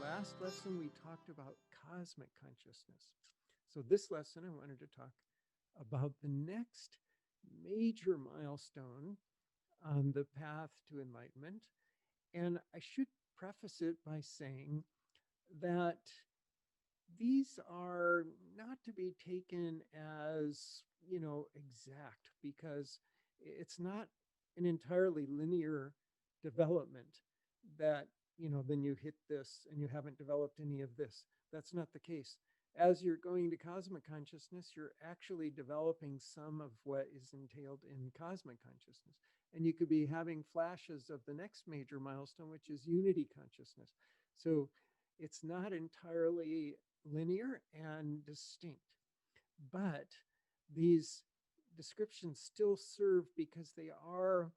last lesson we talked about cosmic consciousness. So this lesson I wanted to talk about the next major milestone on the path to enlightenment. And I should preface it by saying that these are not to be taken as, exact, because it's not an entirely linear development that, then you hit this and you haven't developed any of this. That's not the case. As you're going to cosmic consciousness, you're actually developing some of what is entailed in cosmic consciousness. And you could be having flashes of the next major milestone, which is unity consciousness. So it's not entirely linear and distinct. But these descriptions still serve because they are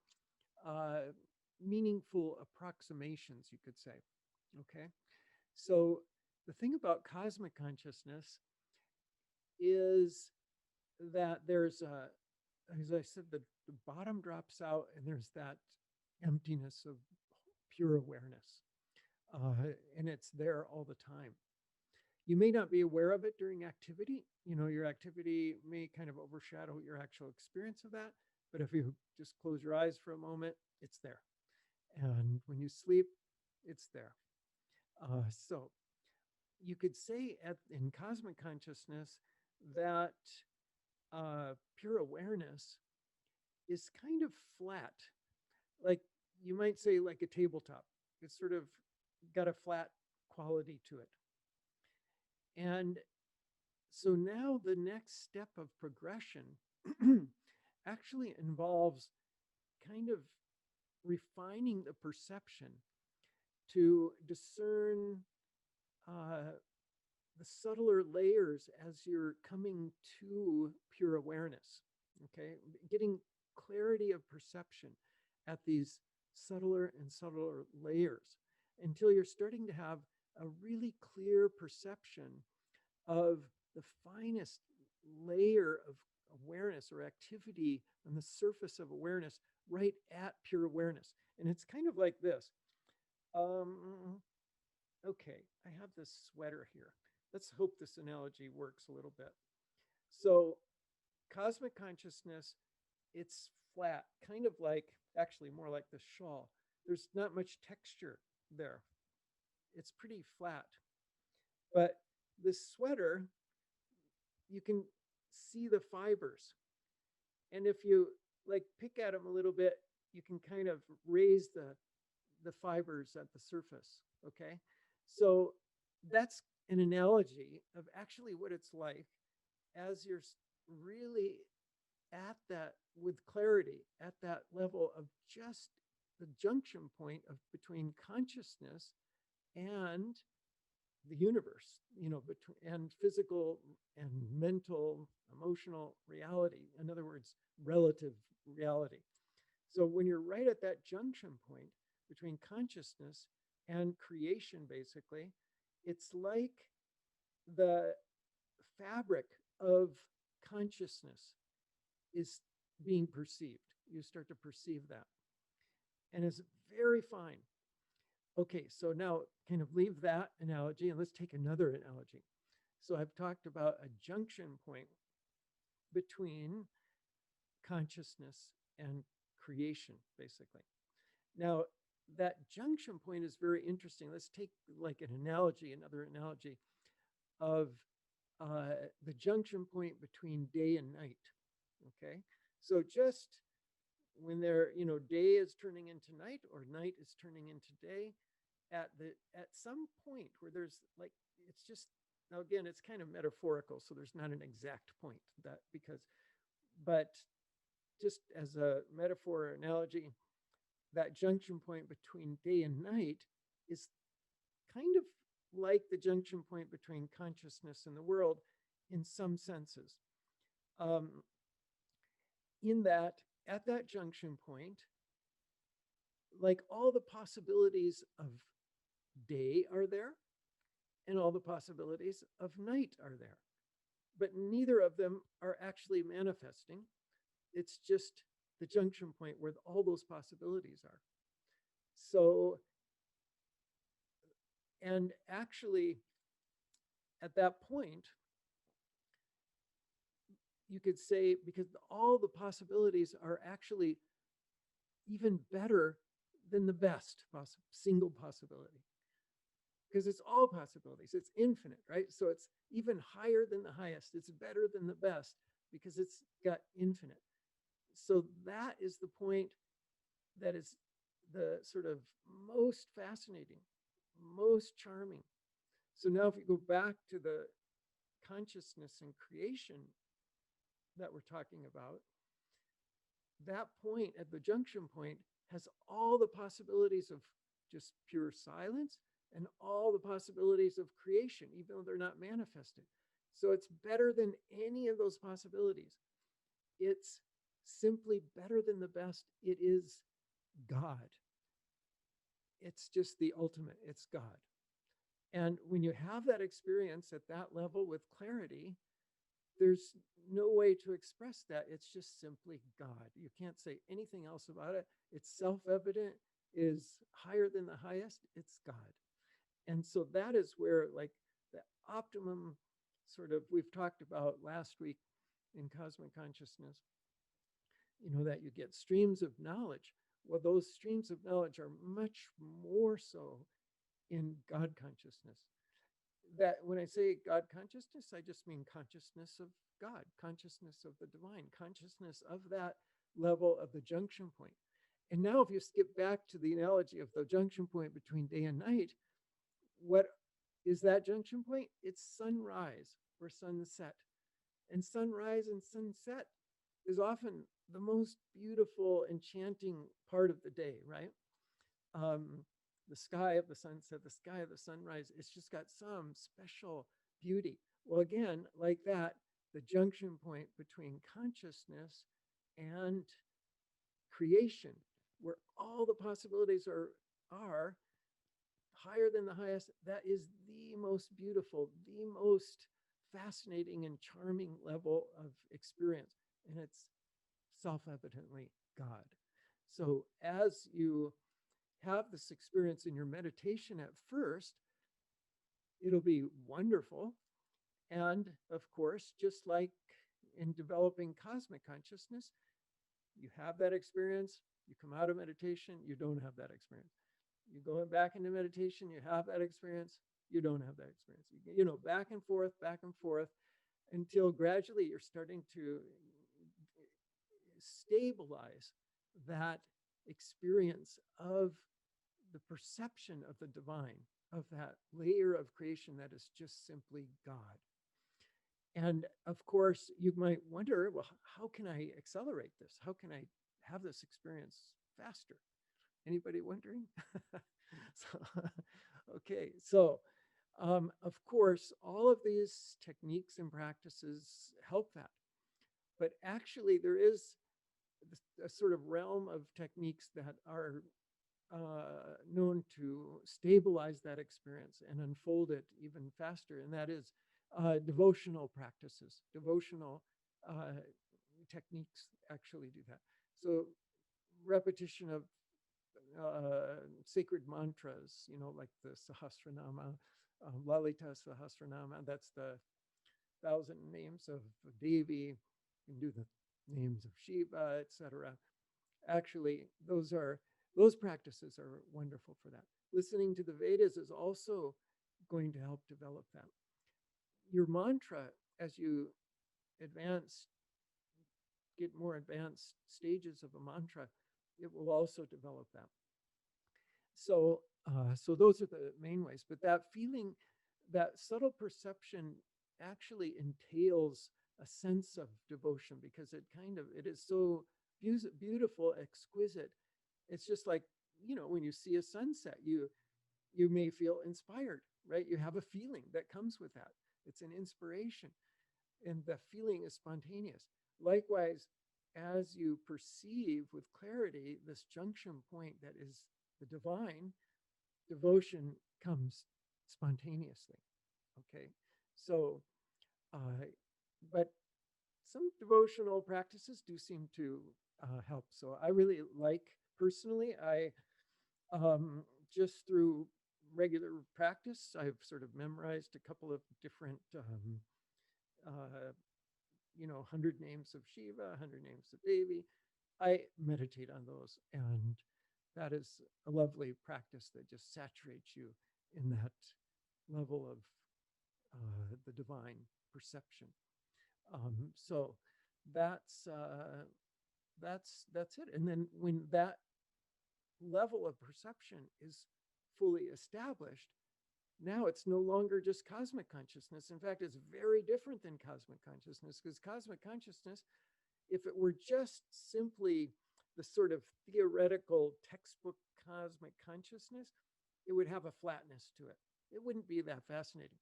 meaningful approximations, you could say. Okay. So the thing about cosmic consciousness is that there's as I said, the bottom drops out and there's that emptiness of pure awareness. And it's there all the time. You may not be aware of it during activity. Your activity may kind of overshadow your actual experience of that. But if you just close your eyes for a moment, it's there. And when you sleep, it's there. So you could say in cosmic consciousness that pure awareness is kind of flat. Like you might say like a tabletop. It's sort of got a flat quality to it. And so now the next step of progression actually involves kind of refining the perception to discern the subtler layers as you're coming to pure awareness, okay? Getting clarity of perception at these subtler and subtler layers until you're starting to have a really clear perception of the finest layer of awareness or activity on the surface of awareness right at pure awareness. And it's kind of like this. Okay, I have this sweater here. Let's hope this analogy works a little bit. So cosmic consciousness, it's flat, kind of like, actually more like the shawl. There's not much texture there. It's pretty flat. But this sweater, you can see the fibers. And if you like pick at them a little bit, you can kind of raise the fibers at the surface, okay? So that's an analogy of actually what it's like as you're really at that, with clarity, at that level of just the junction point of between consciousness and the universe, between and physical and mental, emotional reality. In other words, relative reality. So when you're right at that junction point between consciousness and creation, basically, it's like the fabric of consciousness is being perceived. You start to perceive that. And it's very fine. Okay, so now kind of leave that analogy and let's take another analogy. So I've talked about a junction point between consciousness and creation, basically. Now, that junction point is very interesting. Let's take like an analogy, another analogy of the junction point between day and night. Okay, so just when day is turning into night or night is turning into day, at some point where there's like, it's just, now again, it's kind of metaphorical, so there's not an exact point but just as a metaphor or analogy, that junction point between day and night is kind of like the junction point between consciousness and the world in some senses. In that, at that junction point, like all the possibilities of day are there and all the possibilities of night are there, but neither of them are actually manifesting. It's just the junction point where all those possibilities are. So And actually, at that point, you could say, because all the possibilities are actually even better than the best single possibility, because it's all possibilities, it's infinite, right? So it's even higher than the highest, it's better than the best because it's got infinite. So that is the point that is the sort of most fascinating, most charming. So now if you go back to the consciousness and creation that we're talking about, that point at the junction point has all the possibilities of just pure silence and all the possibilities of creation, even though they're not manifested. So it's better than any of those possibilities. It's simply better than the best. It is God. It's just the ultimate. It's God. And when you have that experience at that level with clarity, there's no way to express that. It's just simply God. You can't say anything else about it. It's self-evident, is higher than the highest. It's God. And so that is where, like, the optimum sort of, we've talked about last week in cosmic consciousness, that you get streams of knowledge. Well, those streams of knowledge are much more so in God consciousness. That when I say God consciousness, I just mean consciousness of God, consciousness of the divine, consciousness of that level of the junction point. And now, if you skip back to the analogy of the junction point between day and night, what is that junction point? It's sunrise or sunset. And sunrise and sunset is often the most beautiful, enchanting part of the day, right? The sky of the sunset, the sky of the sunrise, it's just got some special beauty. Well, again, like that, the junction point between consciousness and creation, where all the possibilities are higher than the highest, that is the most beautiful, the most fascinating and charming level of experience. And it's self-evidently God. So as you have this experience in your meditation at first, it'll be wonderful. And of course, just like in developing cosmic consciousness, you have that experience, you come out of meditation, you don't have that experience. You go back into meditation, you have that experience, you don't have that experience. Back and forth, until gradually you're starting to stabilize that experience of the perception of the divine, of that layer of creation that is just simply God. And of course, you might wonder, well, how can I accelerate this? How can I have this experience faster? Anybody wondering? Okay, so of course, all of these techniques and practices help that. But actually, there is a sort of realm of techniques that are known to stabilize that experience and unfold it even faster. And that is devotional practices. Devotional techniques actually do that. So repetition of sacred mantras, like the Sahasranama, Lalita Sahasranama, that's the 1,000 names of Devi. You can do the names of Shiva, etc. Actually, those practices are wonderful for that. Listening to the Vedas is also going to help develop that. Your mantra, as you get more advanced stages of a mantra, it will also develop that. So those are the main ways. But that feeling, that subtle perception actually entails a sense of devotion, because it is so beautiful, exquisite. It's just like, when you see a sunset, you may feel inspired, right? You have a feeling that comes with that. It's an inspiration, and the feeling is spontaneous. Likewise, as you perceive with clarity this junction point that is the divine, devotion comes spontaneously. Okay, so but some devotional practices do seem to help. So I really like, personally, I just through regular practice, I've sort of memorized a couple of different, uh, 100 names of Shiva, 100 names of Devi. I meditate on those, and that is a lovely practice that just saturates you in that level of the divine perception. So that's that's it. And then when that level of perception is fully established, now it's no longer just cosmic consciousness. In fact, it's very different than cosmic consciousness, because cosmic consciousness, if it were just simply the sort of theoretical textbook cosmic consciousness, it would have a flatness to it. It wouldn't be that fascinating.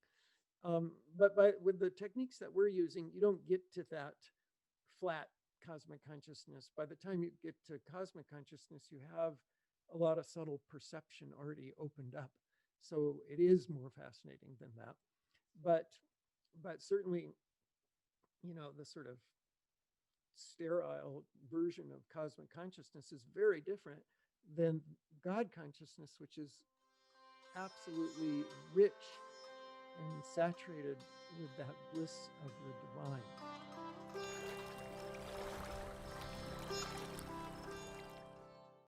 But with the techniques that we're using, you don't get to that flat cosmic consciousness. By the time you get to cosmic consciousness, you have a lot of subtle perception already opened up. So it is more fascinating than that. But certainly, the sort of sterile version of cosmic consciousness is very different than God consciousness, which is absolutely rich and saturated with that bliss of the divine.